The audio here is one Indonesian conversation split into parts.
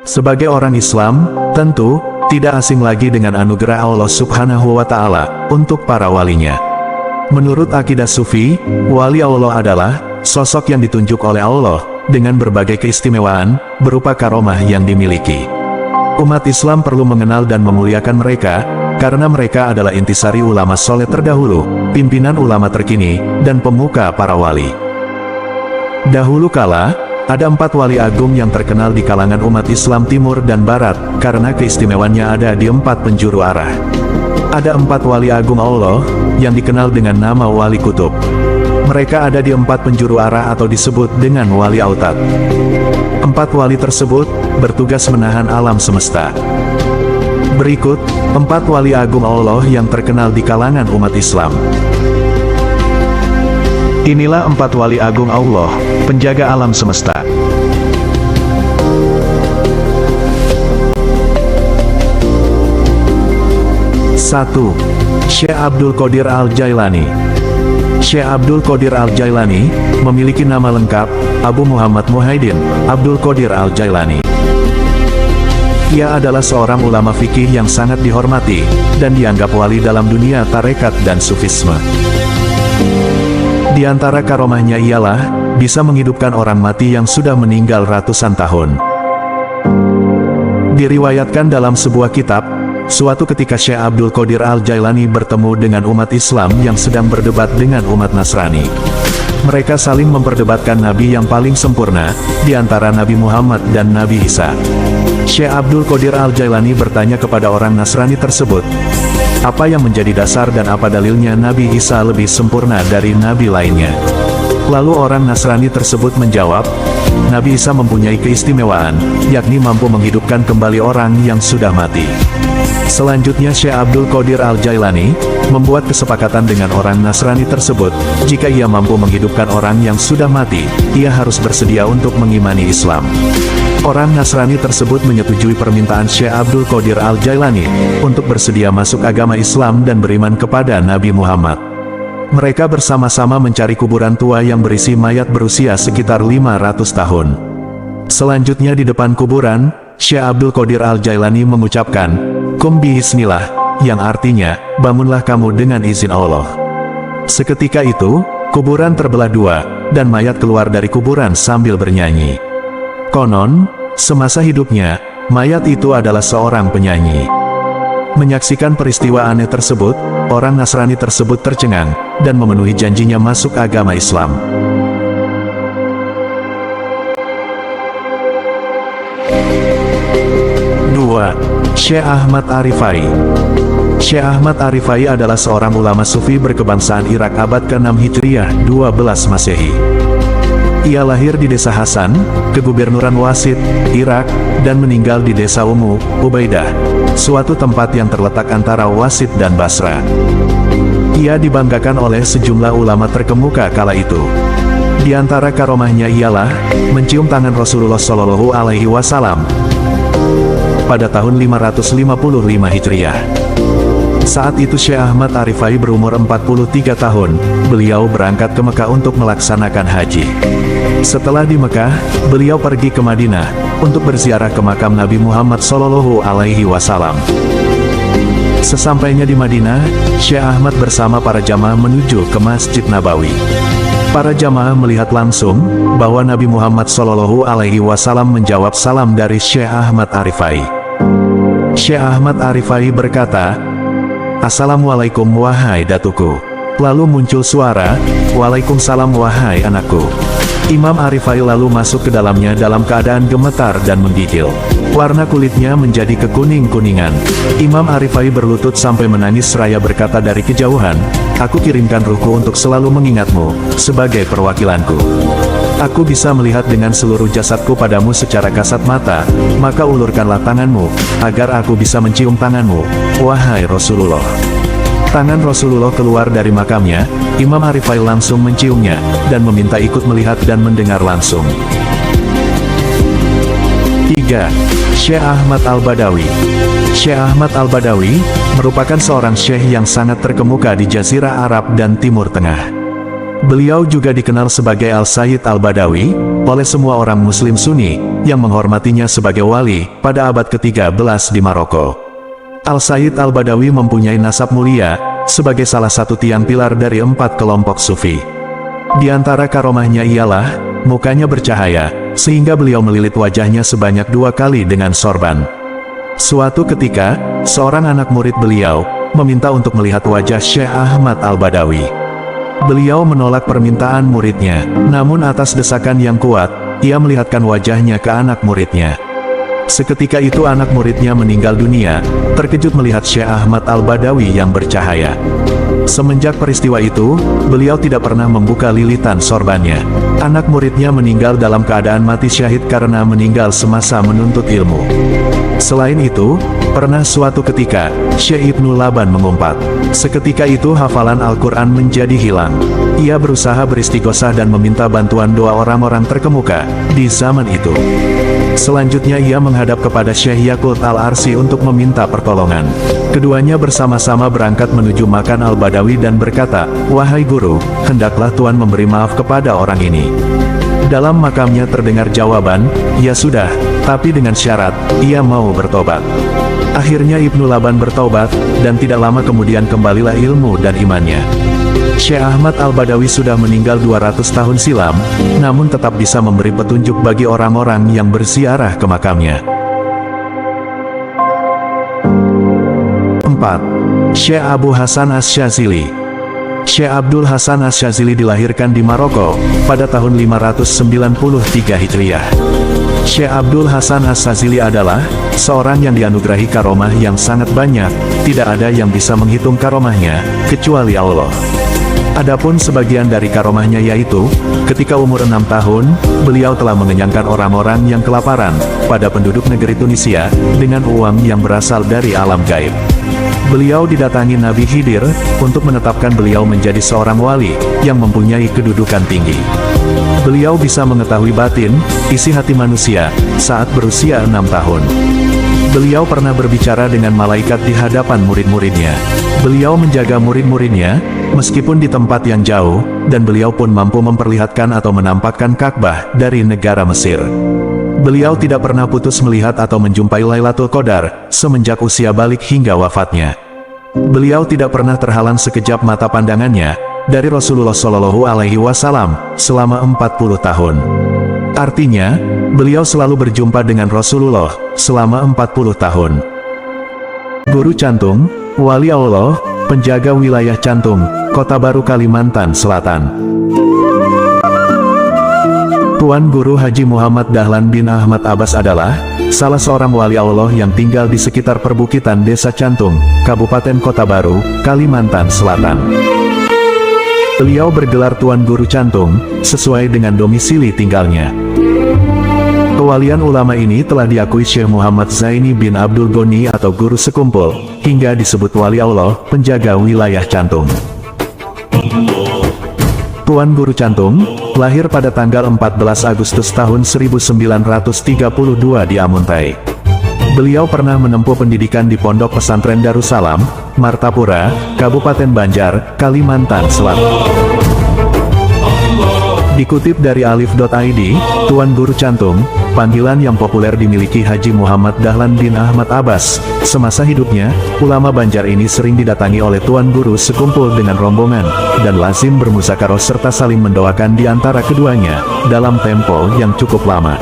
Sebagai orang Islam, tentu tidak asing lagi dengan anugerah Allah Subhanahu wa Ta'ala untuk para walinya. Menurut akidah Sufi, wali Allah adalah sosok yang ditunjuk oleh Allah dengan berbagai keistimewaan berupa karomah yang dimiliki. Umat Islam perlu mengenal dan memuliakan mereka, karena mereka adalah intisari ulama soleh terdahulu, pimpinan ulama terkini, dan pemuka para wali. Dahulu kala, ada 4 wali agung yang terkenal di kalangan umat Islam Timur dan Barat, karena keistimewaannya ada di 4 penjuru arah. Ada 4 wali agung Allah, yang dikenal dengan nama wali kutub. Mereka ada di 4 penjuru arah atau disebut dengan wali autad. 4 wali tersebut, bertugas menahan alam semesta. Berikut, 4 wali agung Allah yang terkenal di kalangan umat Islam. Inilah 4 wali agung Allah, penjaga alam semesta. Satu, Syekh Abdul Qadir Al-Jailani. Syekh Abdul Qadir Al-Jailani memiliki nama lengkap Abu Muhammad Muhyiddin Abdul Qadir Al-Jailani. Ia adalah seorang ulama fikih yang sangat dihormati dan dianggap wali dalam dunia tarekat dan sufisme. Di antara karomahnya ialah bisa menghidupkan orang mati yang sudah meninggal ratusan tahun. Diriwayatkan dalam sebuah kitab, suatu ketika Syekh Abdul Qadir Al-Jailani bertemu dengan umat Islam yang sedang berdebat dengan umat Nasrani. Mereka saling memperdebatkan nabi yang paling sempurna, di antara Nabi Muhammad dan Nabi Isa. Syekh Abdul Qadir Al-Jailani bertanya kepada orang Nasrani tersebut, apa yang menjadi dasar dan apa dalilnya Nabi Isa lebih sempurna dari nabi lainnya? Lalu orang Nasrani tersebut menjawab, Nabi Isa mempunyai keistimewaan, yakni mampu menghidupkan kembali orang yang sudah mati. Selanjutnya Syekh Abdul Qadir Al-Jailani membuat kesepakatan dengan orang Nasrani tersebut, jika ia mampu menghidupkan orang yang sudah mati, ia harus bersedia untuk mengimani Islam. Orang Nasrani tersebut menyetujui permintaan Syekh Abdul Qadir Al-Jailani untuk bersedia masuk agama Islam dan beriman kepada Nabi Muhammad. Mereka bersama-sama mencari kuburan tua yang berisi mayat berusia sekitar 500 tahun. Selanjutnya di depan kuburan, Syekh Abdul Qadir Al-Jailani mengucapkan, Kum bihisnillah, yang artinya, bangunlah kamu dengan izin Allah. Seketika itu, kuburan terbelah 2, dan mayat keluar dari kuburan sambil bernyanyi. Konon, semasa hidupnya, mayat itu adalah seorang penyanyi. Menyaksikan peristiwa aneh tersebut, orang Nasrani tersebut tercengang, dan memenuhi janjinya masuk agama Islam. Dua, Syekh Ahmad Arifai. Syekh Ahmad Arifai adalah seorang ulama sufi berkebangsaan Irak abad ke-6 Hijriah 12 Masehi. Ia lahir di desa Hasan, kegubernuran Wasit, Irak, dan meninggal di desa Ummu Ubaidah, suatu tempat yang terletak antara Wasit dan Basra. Ia dibanggakan oleh sejumlah ulama terkemuka kala itu. Di antara karomahnya ialah mencium tangan Rasulullah Shallallahu Alaihi Wasallam pada tahun 555 Hijriah. Saat itu Syekh Ahmad Arifai berumur 43 tahun, beliau berangkat ke Mekah untuk melaksanakan haji. Setelah di Mekah, beliau pergi ke Madinah, untuk berziarah ke makam Nabi Muhammad Shallallahu Alaihi Wasallam. Sesampainya di Madinah, Syekh Ahmad bersama para jamaah menuju ke Masjid Nabawi. Para jamaah melihat langsung, bahwa Nabi Muhammad Shallallahu Alaihi Wasallam menjawab salam dari Syekh Ahmad Arifai. Syekh Ahmad Arifai berkata, Assalamualaikum wahai datuku. Lalu muncul suara, Waalaikumsalam wahai anakku. Imam Arifai lalu masuk ke dalamnya dalam keadaan gemetar dan menggigil. Warna kulitnya menjadi kekuning-kuningan. Imam Arifai berlutut sampai menangis seraya berkata dari kejauhan, Aku kirimkan ruhku untuk selalu mengingatmu, sebagai perwakilanku. Aku bisa melihat dengan seluruh jasadku padamu secara kasat mata, maka ulurkanlah tanganmu, agar aku bisa mencium tanganmu, wahai Rasulullah. Tangan Rasulullah keluar dari makamnya, Imam Arifai langsung menciumnya, dan meminta ikut melihat dan mendengar langsung. 3. Syekh Ahmad Al-Badawi. Syekh Ahmad Al-Badawi merupakan seorang syekh yang sangat terkemuka di Jazirah Arab dan Timur Tengah. Beliau juga dikenal sebagai Al-Sayyid Al-Badawi, oleh semua orang Muslim Sunni, yang menghormatinya sebagai wali, pada abad ke-13 di Maroko. Al-Said Al-Badawi mempunyai nasab mulia, sebagai salah satu tiang pilar dari 4 kelompok sufi. Di antara karomahnya ialah, mukanya bercahaya, sehingga beliau melilit wajahnya sebanyak 2 kali dengan sorban. Suatu ketika, seorang anak murid beliau, meminta untuk melihat wajah Syekh Ahmad Al-Badawi. Beliau menolak permintaan muridnya, namun atas desakan yang kuat, ia melihatkan wajahnya ke anak muridnya. Seketika itu anak muridnya meninggal dunia, terkejut melihat Syekh Ahmad Al-Badawi yang bercahaya. Semenjak peristiwa itu, beliau tidak pernah membuka lilitan sorbannya. Anak muridnya meninggal dalam keadaan mati syahid karena meninggal semasa menuntut ilmu. Selain itu, pernah suatu ketika, Syekh Ibnu Laban mengumpat. Seketika itu hafalan Al-Quran menjadi hilang. Ia berusaha beristighosah dan meminta bantuan doa orang-orang terkemuka di zaman itu. Selanjutnya ia menghadap kepada Syekh Yaqut Al-Arsi untuk meminta pertolongan. Keduanya bersama-sama berangkat menuju makam Al-Badawi dan berkata, "Wahai guru, hendaklah Tuan memberi maaf kepada orang ini." Dalam makamnya terdengar jawaban, "Ya sudah, tapi dengan syarat, ia mau bertobat." Akhirnya Ibnu Laban bertobat, dan tidak lama kemudian kembalilah ilmu dan imannya. Syekh Ahmad Al-Badawi sudah meninggal 200 tahun silam, namun tetap bisa memberi petunjuk bagi orang-orang yang berziarah ke makamnya. 4. Syekh Abu Hasan Asy-Syadzili. Syekh Abdul Hasan Asy-Syadzili dilahirkan di Maroko, pada tahun 593 Hijriah. Syekh Abdul Hasan Asy-Syadzili adalah seorang yang dianugerahi karomah yang sangat banyak, tidak ada yang bisa menghitung karomahnya, kecuali Allah. Adapun sebagian dari karomahnya yaitu, ketika umur 6 tahun, beliau telah mengenyangkan orang-orang yang kelaparan, pada penduduk negeri Tunisia, dengan uang yang berasal dari alam gaib. Beliau didatangi Nabi Khidir, untuk menetapkan beliau menjadi seorang wali, yang mempunyai kedudukan tinggi. Beliau bisa mengetahui batin, isi hati manusia, saat berusia 6 tahun. Beliau pernah berbicara dengan malaikat di hadapan murid-muridnya. Beliau menjaga murid-muridnya, meskipun di tempat yang jauh, dan beliau pun mampu memperlihatkan atau menampakkan Ka'bah dari negara Mesir. Beliau tidak pernah putus melihat atau menjumpai Lailatul Qadar, semenjak usia balik hingga wafatnya. Beliau tidak pernah terhalang sekejap mata pandangannya, dari Rasulullah Shallallahu Alaihi Wasallam, selama 40 tahun. Artinya, beliau selalu berjumpa dengan Rasulullah, selama 40 tahun. Guru Cantung, Wali Allah, penjaga wilayah Cantung, Kota Baru Kalimantan Selatan. Tuan Guru Haji Muhammad Dahlan bin Ahmad Abbas adalah salah seorang wali Allah yang tinggal di sekitar perbukitan Desa Cantung, Kabupaten Kota Baru, Kalimantan Selatan. Beliau bergelar Tuan Guru Cantung, sesuai dengan domisili tinggalnya. Kewalian ulama ini telah diakui Syekh Muhammad Zaini bin Abdul Ghani atau Guru Sekumpul, hingga disebut Wali Allah, penjaga wilayah Cantung. Tuan Guru Cantung, lahir pada tanggal 14 Agustus tahun 1932 di Amuntai. Beliau pernah menempuh pendidikan di Pondok Pesantren Darussalam, Martapura, Kabupaten Banjar, Kalimantan Selatan. Dikutip dari alif.id, Tuan Guru Cantung, panggilan yang populer dimiliki Haji Muhammad Dahlan bin Ahmad Abbas. Semasa hidupnya, ulama Banjar ini sering didatangi oleh Tuan Guru Sekumpul dengan rombongan, dan lazim bermusyawarah serta saling mendoakan di antara keduanya, dalam tempo yang cukup lama.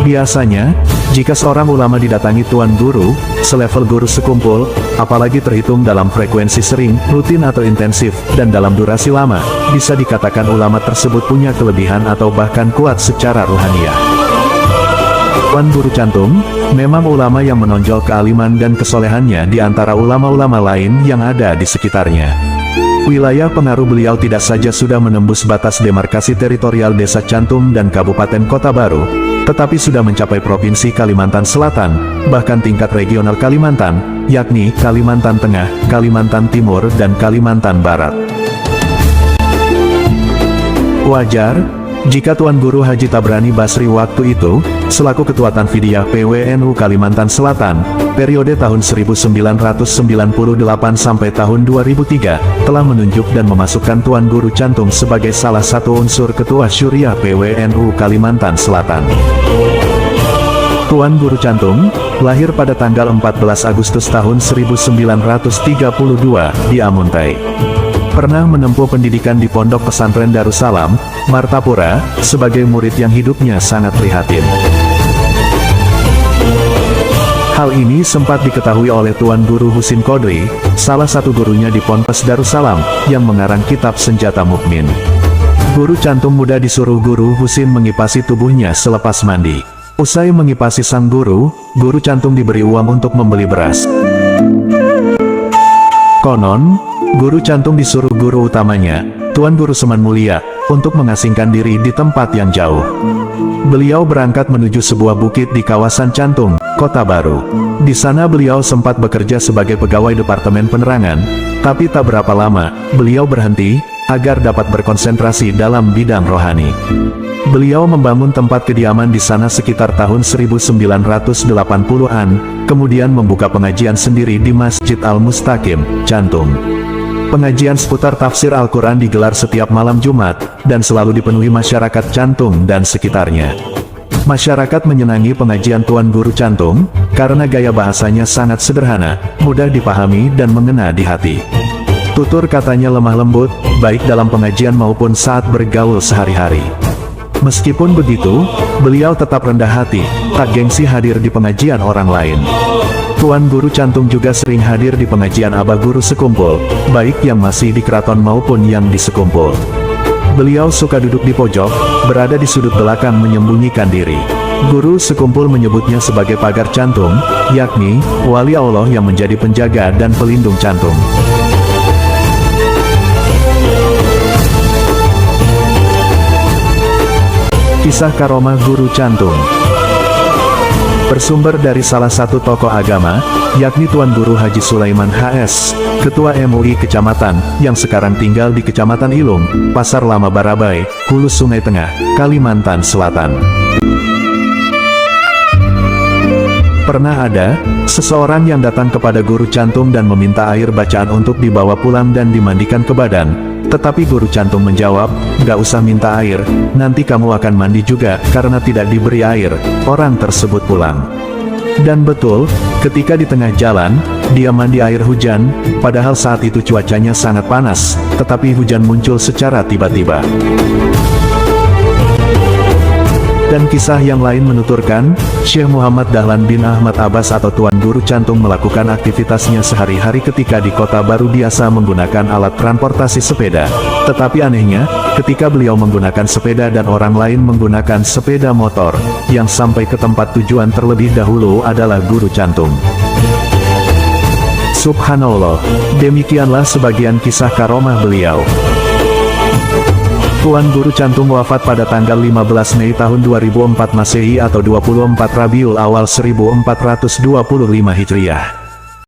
Biasanya, jika seorang ulama didatangi Tuan Guru, selevel Guru Sekumpul, apalagi terhitung dalam frekuensi sering, rutin atau intensif, dan dalam durasi lama, bisa dikatakan ulama tersebut punya kelebihan atau bahkan kuat secara ruhaniyah. Tuan Guru Cantung, memang ulama yang menonjol kealiman dan kesolehannya di antara ulama-ulama lain yang ada di sekitarnya. Wilayah pengaruh beliau tidak saja sudah menembus batas demarkasi teritorial Desa Cantung dan Kabupaten Kota Baru, tetapi sudah mencapai Provinsi Kalimantan Selatan, bahkan tingkat regional Kalimantan, yakni Kalimantan Tengah, Kalimantan Timur dan Kalimantan Barat. Wajar, Jika Tuan Guru Haji Tabrani Basri waktu itu, selaku Ketua Tanfidiyah PWNU Kalimantan Selatan, periode tahun 1998 sampai tahun 2003, telah menunjuk dan memasukkan Tuan Guru Cantung sebagai salah satu unsur Ketua Syuriah PWNU Kalimantan Selatan. Tuan Guru Cantung, lahir pada tanggal 14 Agustus tahun 1932, di Amuntai. Pernah menempuh pendidikan di Pondok Pesantren Darussalam, Martapura, sebagai murid yang hidupnya sangat prihatin. Hal ini sempat diketahui oleh Tuan Guru Husin Qodri, salah satu gurunya di Ponpes Darussalam, yang mengarang kitab Senjata Mukmin. Guru Cantung muda disuruh Guru Husin mengipasi tubuhnya selepas mandi. Usai mengipasi sang guru, Guru Cantung diberi uang untuk membeli beras. Konon, Guru Cantung disuruh guru utamanya, Tuan Guru Seman Mulia, untuk mengasingkan diri di tempat yang jauh. Beliau berangkat menuju sebuah bukit di kawasan Cantung, Kota Baru. Di sana beliau sempat bekerja sebagai pegawai Departemen Penerangan, tapi tak berapa lama, beliau berhenti, agar dapat berkonsentrasi dalam bidang rohani. Beliau membangun tempat kediaman di sana sekitar tahun 1980-an, kemudian membuka pengajian sendiri di Masjid Al-Mustaqim, Cantung. Pengajian seputar tafsir Al-Quran digelar setiap malam Jumat, dan selalu dipenuhi masyarakat Cantung dan sekitarnya. Masyarakat menyenangi pengajian Tuan Guru Cantung, karena gaya bahasanya sangat sederhana, mudah dipahami dan mengena di hati. Tutur katanya lemah lembut, baik dalam pengajian maupun saat bergaul sehari-hari. Meskipun begitu, beliau tetap rendah hati, tak gengsi hadir di pengajian orang lain. Tuan Guru Cantung juga sering hadir di pengajian Abah Guru Sekumpul, baik yang masih di keraton maupun yang di Sekumpul. Beliau suka duduk di pojok, berada di sudut belakang menyembunyikan diri. Guru Sekumpul menyebutnya sebagai pagar Cantung, yakni, wali Allah yang menjadi penjaga dan pelindung Cantung. Kisah Karomah Guru Cantung bersumber dari salah satu tokoh agama, yakni Tuan Guru Haji Sulaiman HS, Ketua MUI Kecamatan, yang sekarang tinggal di Kecamatan Ilung, Pasar Lama Barabai, Hulu Sungai Tengah, Kalimantan Selatan. Pernah ada seseorang yang datang kepada Guru Cantung dan meminta air bacaan untuk dibawa pulang dan dimandikan ke badan. Tetapi Guru Cantung menjawab, "Gak usah minta air, nanti kamu akan mandi juga," karena tidak diberi air, orang tersebut pulang. Dan betul, ketika di tengah jalan, dia mandi air hujan, padahal saat itu cuacanya sangat panas, tetapi hujan muncul secara tiba-tiba. Dan kisah yang lain menuturkan, Syekh Muhammad Dahlan bin Ahmad Abbas atau Tuan Guru Cantung melakukan aktivitasnya sehari-hari ketika di Kota Baru biasa menggunakan alat transportasi sepeda. Tetapi anehnya, ketika beliau menggunakan sepeda dan orang lain menggunakan sepeda motor, yang sampai ke tempat tujuan terlebih dahulu adalah Guru Cantung. Subhanallah, demikianlah sebagian kisah karomah beliau. Tuan Guru Cantung wafat pada tanggal 15 Mei tahun 2004 Masehi atau 24 Rabiul Awal 1425 Hijriah.